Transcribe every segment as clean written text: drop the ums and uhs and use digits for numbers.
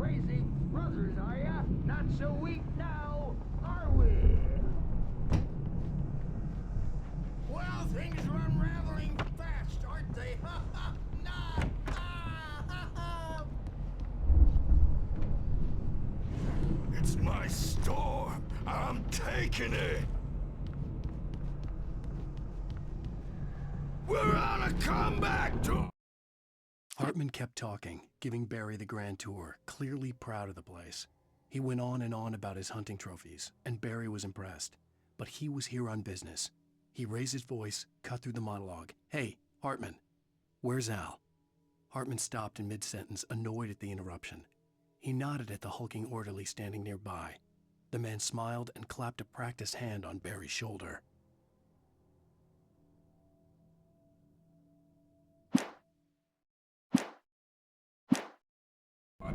crazy brothers, are ya? Not so weak now, are we? Well, things are unraveling fast, aren't they? Ha ha! Nah! Ah, ha ha! It's my storm. I'm taking it. We're on a comeback tour. Hartman kept talking, giving Barry the grand tour, clearly proud of the place. He went on and on about his hunting trophies, and Barry was impressed. But he was here on business. He raised his voice, cut through the monologue. "Hey, Hartman, where's Al?" Hartman stopped in mid-sentence, annoyed at the interruption. He nodded at the hulking orderly standing nearby. The man smiled and clapped a practiced hand on Barry's shoulder.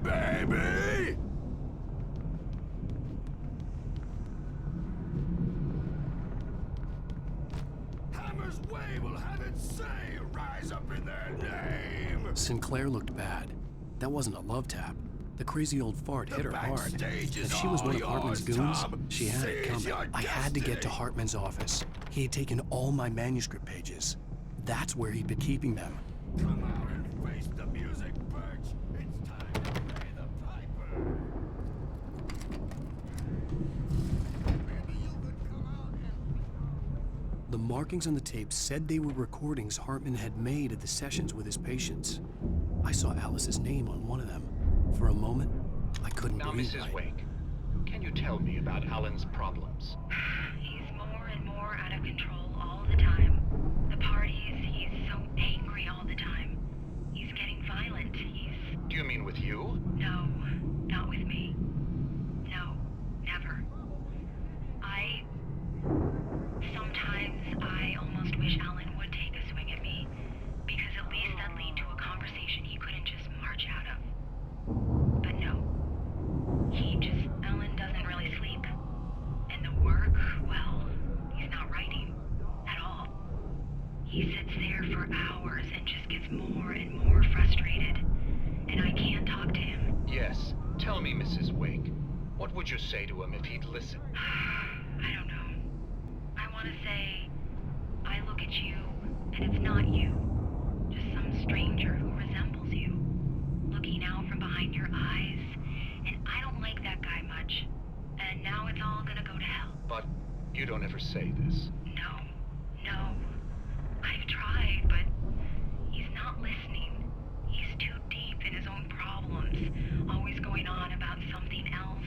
Baby! Hammer's Way will have its say. Rise up in their name. Sinclair looked bad. That wasn't a love tap. The crazy old fart hit her hard. If she was one of Hartman's goons, she had it coming. I had to get to Hartman's office. He had taken all my manuscript pages. That's where he'd been keeping them. Come out and face the music, Birch. It's time to pay the piper. Maybe you could come out and... The markings on the tape said they were recordings Hartman had made at the sessions with his patients. I saw Alice's name on one of them. For a moment, I couldn't believe it. Now, Mrs. Wake, can you tell me about Alan's problems? He's more and more out of control all the time. The parties, he's so angry all the time. He's getting violent. Do you mean with you? No, not with me. No, never. Sometimes I almost wish Alan would take a swing at me, because at least that'd lead to a conversation he couldn't just march out of. But no. Alan doesn't really sleep. And the work, well, he's not writing at all. He sits there for hours and just gets more and more frustrated. And I can't talk to him. Yes. Tell me, Mrs. Wake. What would you say to him if he'd listen? I don't know. I want to say, I look at you, and it's not you. Just some stranger who resembles you. Looking out from behind your eyes, and I don't like that guy much. And now it's all gonna go to hell. But you don't ever say this. No. I've tried, but he's not listening. He's too deep in his own problems, always going on about something else.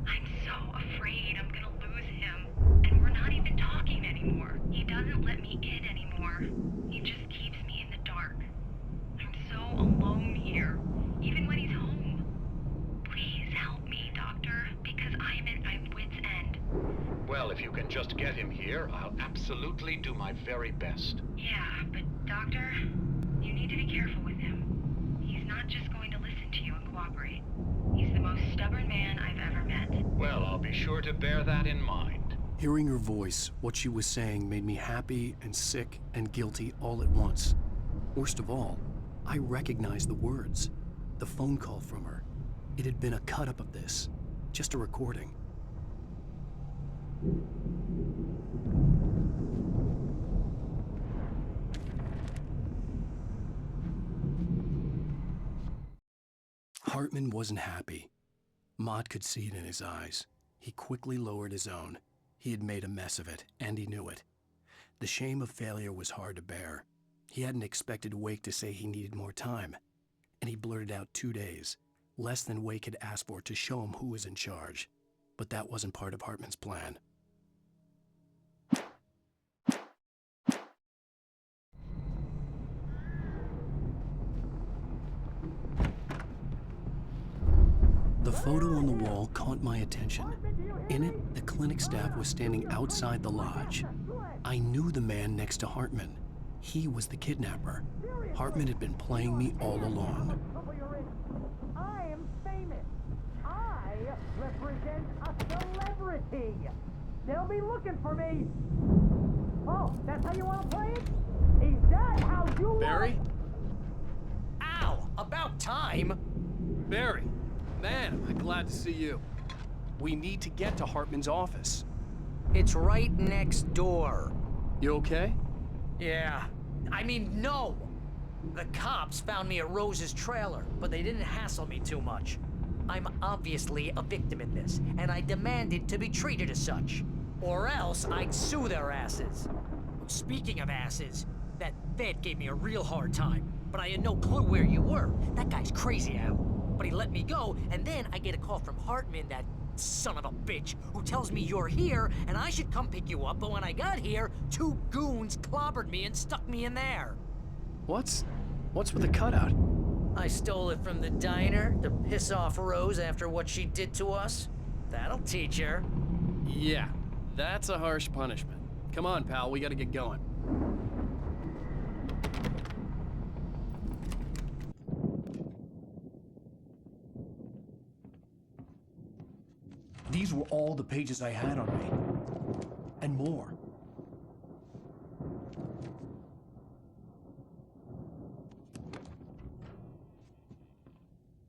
I'm so afraid I'm gonna lose him, and we're not even talking anymore. He doesn't let me in anymore. He just keeps me in the dark. I'm so alone here, even when he's home. Please help me, Doctor, because I'm at my wit's end. Well, if you can just get him here, I'll absolutely do my very best. Yeah, but Doctor, you need to be careful with him. He's not just going to listen to you and cooperate. He's the most stubborn man I've ever met. Well, I'll be sure to bear that in mind. Hearing her voice, what she was saying made me happy and sick and guilty all at once. Worst of all, I recognized the words. The phone call from her. It had been a cut-up of this. Just a recording. Hartman wasn't happy. Maude could see it in his eyes. He quickly lowered his own. He had made a mess of it, and he knew it. The shame of failure was hard to bear. He hadn't expected Wake to say he needed more time, and he blurted out 2 days, less than Wake had asked for to show him who was in charge. But that wasn't part of Hartman's plan. The photo on the wall caught my attention. In it, the clinic staff was standing outside the lodge. I knew the man next to Hartman. He was the kidnapper. Hartman had been playing me all along. I am famous. I represent a celebrity. They'll be looking for me. Oh, that's how you want to play it? Is that how you Barry? Ow! About time! Barry, Man, am I glad to see you. We need to get to Hartman's office. It's right next door. You okay? Yeah. I mean, no! The cops found me at Rose's trailer, but they didn't hassle me too much. I'm obviously a victim in this, and I demanded to be treated as such. Or else I'd sue their asses. Speaking of asses, that vet gave me a real hard time, but I had no clue where you were. That guy's crazy, Al. But he let me go, and then I get a call from Hartman, that son of a bitch, who tells me you're here and I should come pick you up, but when I got here, 2 goons clobbered me and stuck me in there. What's with the cutout? I stole it from the diner to piss off Rose after what she did to us. That'll teach her. Yeah, that's a harsh punishment. Come on, pal, we gotta get going. These were all the pages I had on me. And more.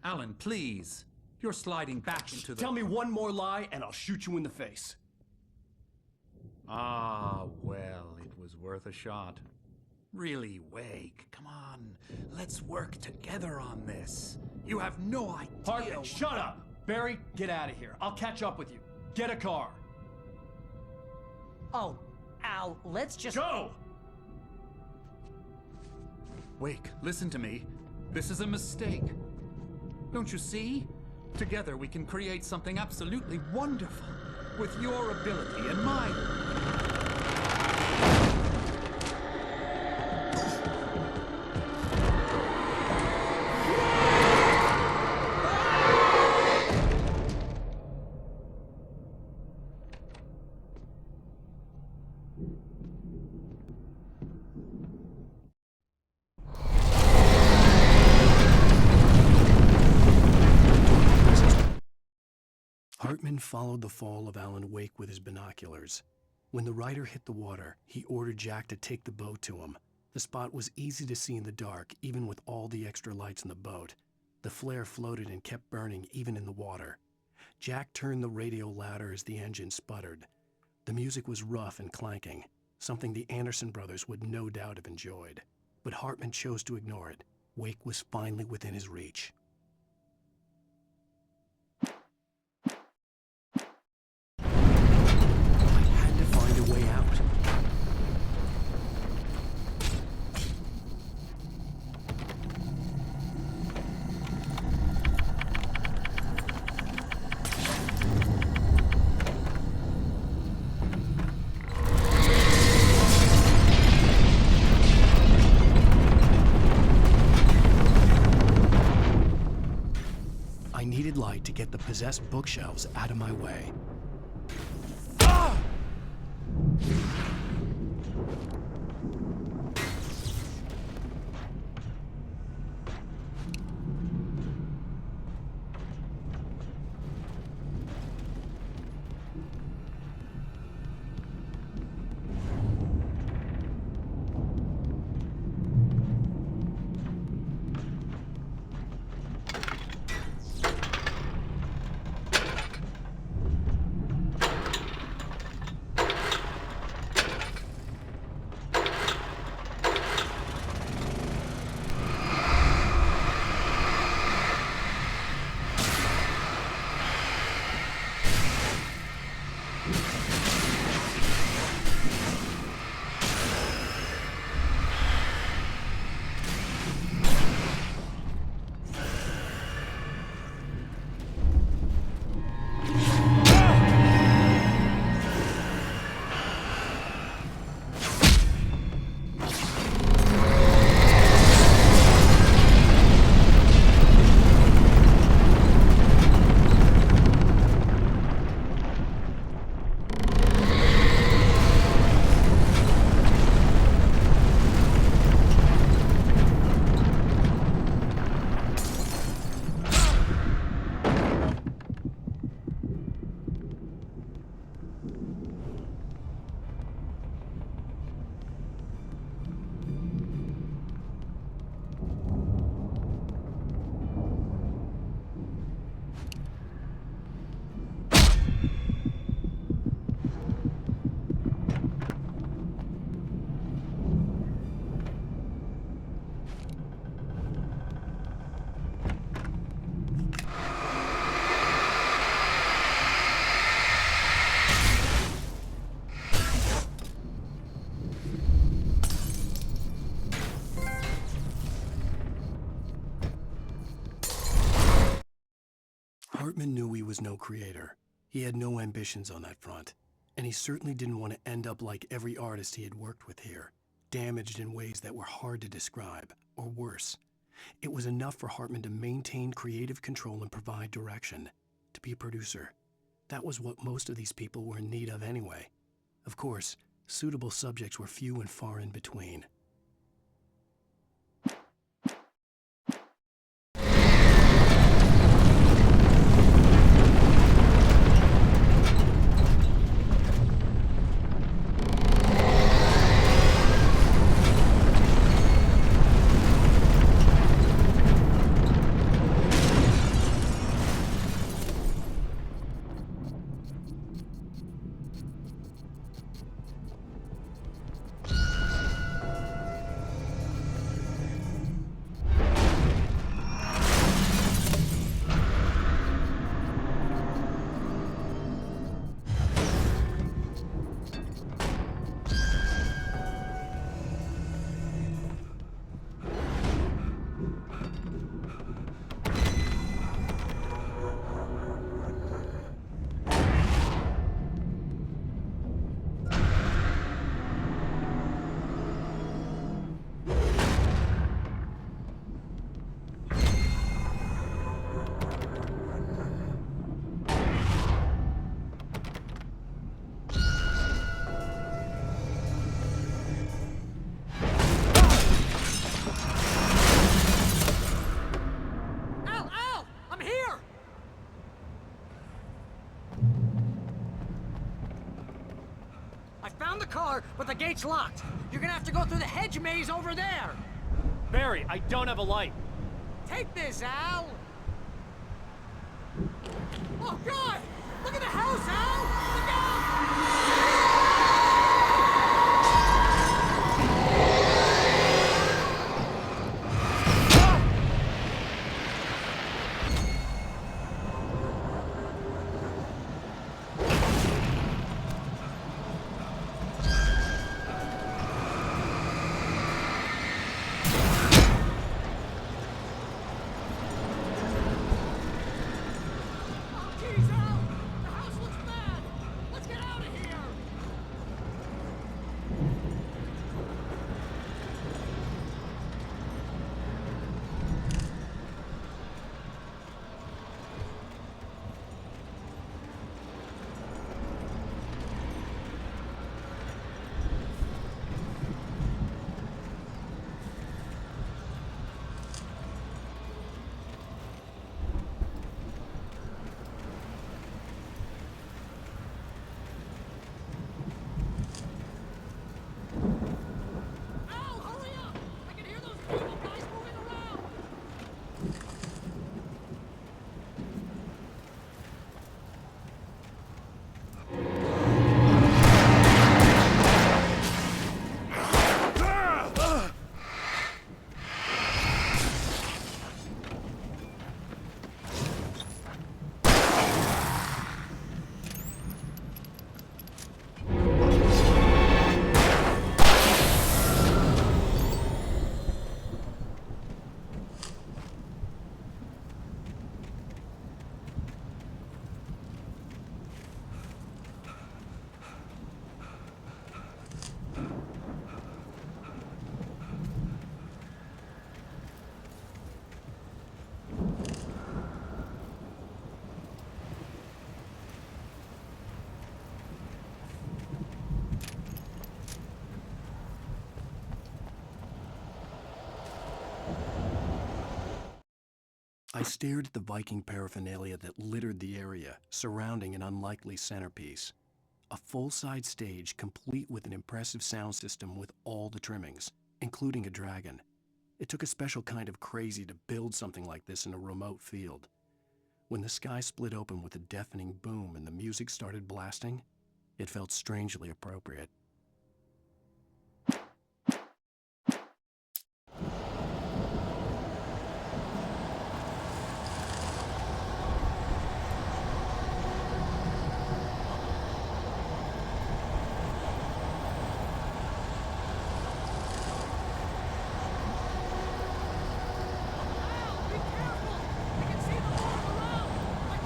Alan, please. You're sliding back into the... Tell me one more lie and I'll shoot you in the face. Ah, well, it was worth a shot. Really, Wake, come on. Let's work together on this. You have no idea... Hartman, shut up! Barry, get out of here. I'll catch up with you. Get a car. Oh, Al, let's just... Go! Wake, listen to me. This is a mistake. Don't you see? Together we can create something absolutely wonderful. With your ability and mine. Hartman followed the fall of Alan Wake with his binoculars. When the rider hit the water, he ordered Jack to take the boat to him. The spot was easy to see in the dark, even with all the extra lights in the boat. The flare floated and kept burning even in the water. Jack turned the radio louder as the engine sputtered. The music was rough and clanking, something the Anderson brothers would no doubt have enjoyed. But Hartman chose to ignore it. Wake was finally within his reach. Find a way out. I needed light to get the possessed bookshelves out of my way. Hartman knew he was no creator. He had no ambitions on that front, and he certainly didn't want to end up like every artist he had worked with here, damaged in ways that were hard to describe, or worse. It was enough for Hartman to maintain creative control and provide direction, to be a producer. That was what most of these people were in need of anyway. Of course, suitable subjects were few and far in between. Found the car, but the gate's locked. You're gonna have to go through the hedge maze over there. Barry, I don't have a light. Take this, Al. Oh, God! Look at the house, Al! Look out! I stared at the Viking paraphernalia that littered the area, surrounding an unlikely centerpiece. A full-size stage complete with an impressive sound system with all the trimmings, including a dragon. It took a special kind of crazy to build something like this in a remote field. When the sky split open with a deafening boom and the music started blasting, it felt strangely appropriate. Be careful! I can see the water around! My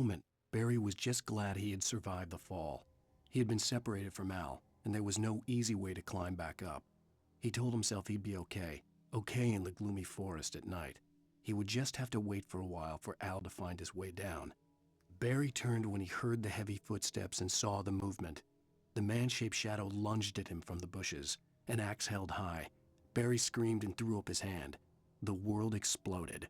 moment, Barry was just glad he had survived the fall. He had been separated from Al, and there was no easy way to climb back up. He told himself he'd be okay in the gloomy forest at night. He would just have to wait for a while for Al to find his way down. Barry turned when he heard the heavy footsteps and saw the movement. The man-shaped shadow lunged at him from the bushes, an axe held high. Barry screamed and threw up his hand. The world exploded.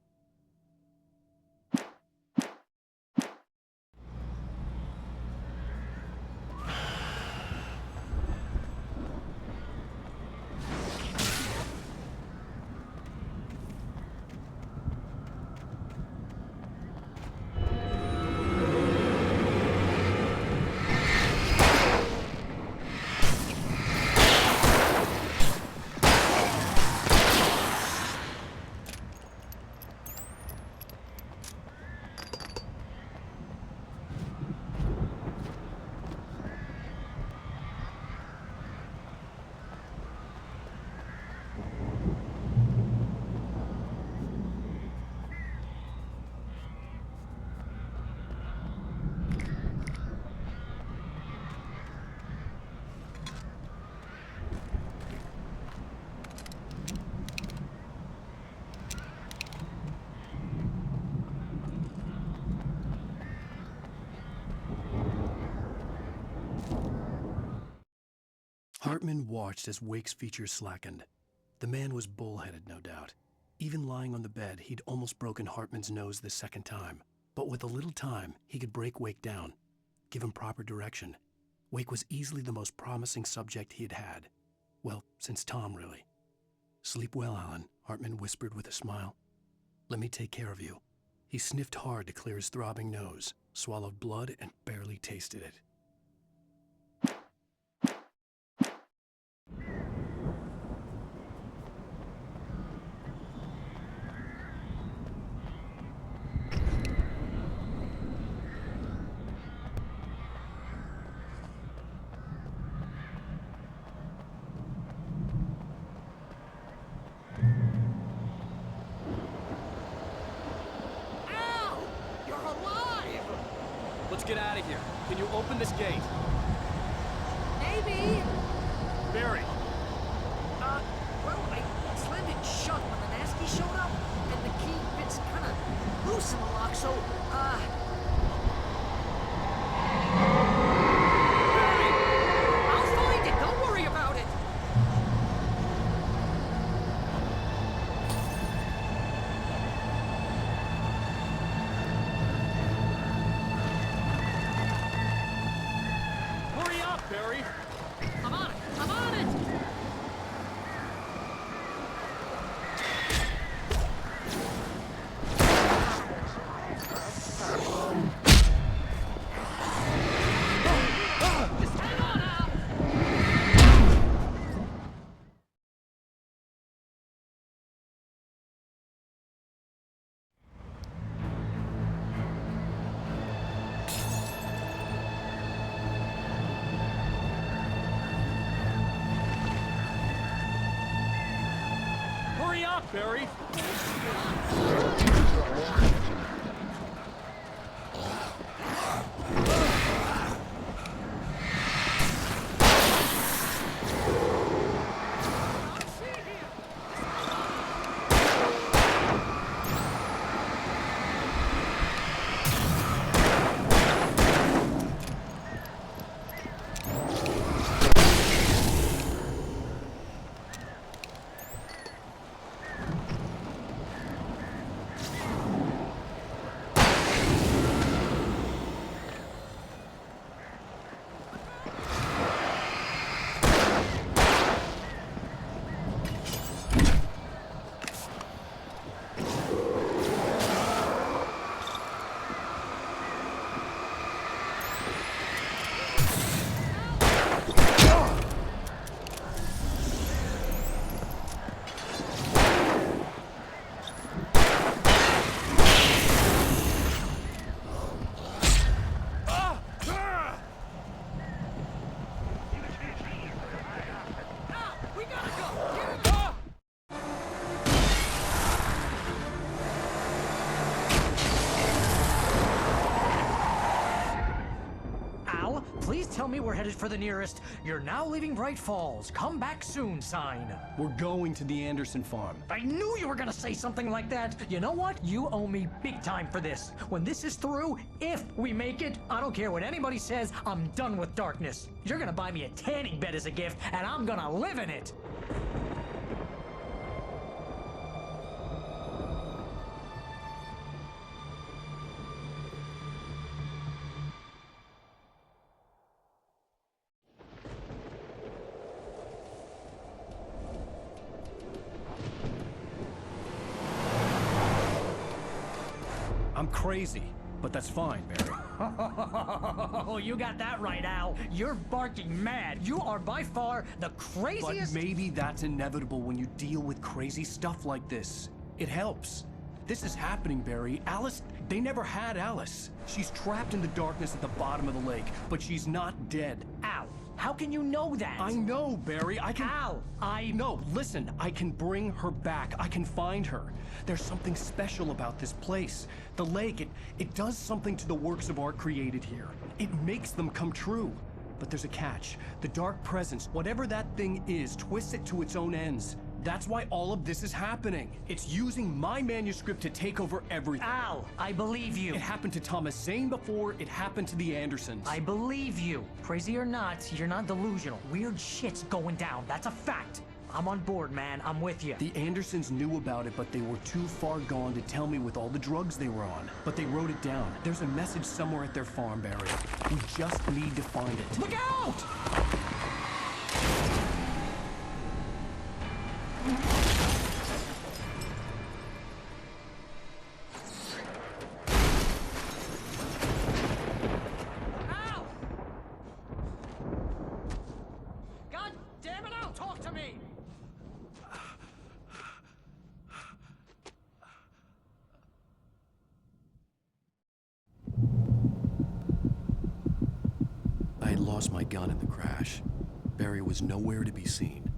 Hartman watched as Wake's features slackened. The man was bullheaded, no doubt. Even lying on the bed, he'd almost broken Hartman's nose the second time. But with a little time, he could break Wake down, give him proper direction. Wake was easily the most promising subject he had had. Well, since Tom, really. "Sleep well, Alan," Hartman whispered with a smile. "Let me take care of you." He sniffed hard to clear his throbbing nose, swallowed blood, and barely tasted it. Let's get out of here. Can you open this gate? Maybe. Barry! Well, I slammed it shut when the Nasty showed up, and the key fits kind of loose in the lock, so, Barry! I'll find it. Don't worry about it. Hurry up, Barry! I'm on it. I'm on it. Just hang on, Al. Hurry up, Barry! please tell me we're headed for the nearest "You're now leaving Bright Falls. Come back soon" sign. We're going to the Anderson farm. I knew you were gonna say something like that. You know what? You owe me big time for this. When this is through, if we make it, I don't care what anybody says, I'm done with darkness. You're gonna buy me a tanning bed as a gift, and I'm gonna live in it. I'm crazy, but that's fine, Barry. Oh, you got that right, Al. You're barking mad. You are by far the But craziest. maybe that's inevitable when you deal with crazy stuff like this. It helps. This is happening, Barry. Alice, they never had Alice. She's trapped in the darkness at the bottom of the lake, but she's not dead. Al, how can you know that? I know, Barry. I can... Al, No, listen. I can bring her back. I can find her. There's something special about this place. The lake, it does something to the works of art created here. It makes them come true. But there's a catch. The dark presence, whatever that thing is, twists it to its own ends. That's why all of this is happening. It's using my manuscript to take over everything. Al, I believe you. It happened to Thomas Zane before, it happened to the Andersons. I believe you. Crazy or not, you're not delusional. Weird shit's going down. That's a fact. I'm on board, man. I'm with you. The Andersons knew about it, but they were too far gone to tell me with all the drugs they were on. But they wrote it down. There's a message somewhere at their farm, Barry. We just need to find it. Look out! Al! God damn it, Al, talk to me! I had lost my gun in the crash. Barry was nowhere to be seen.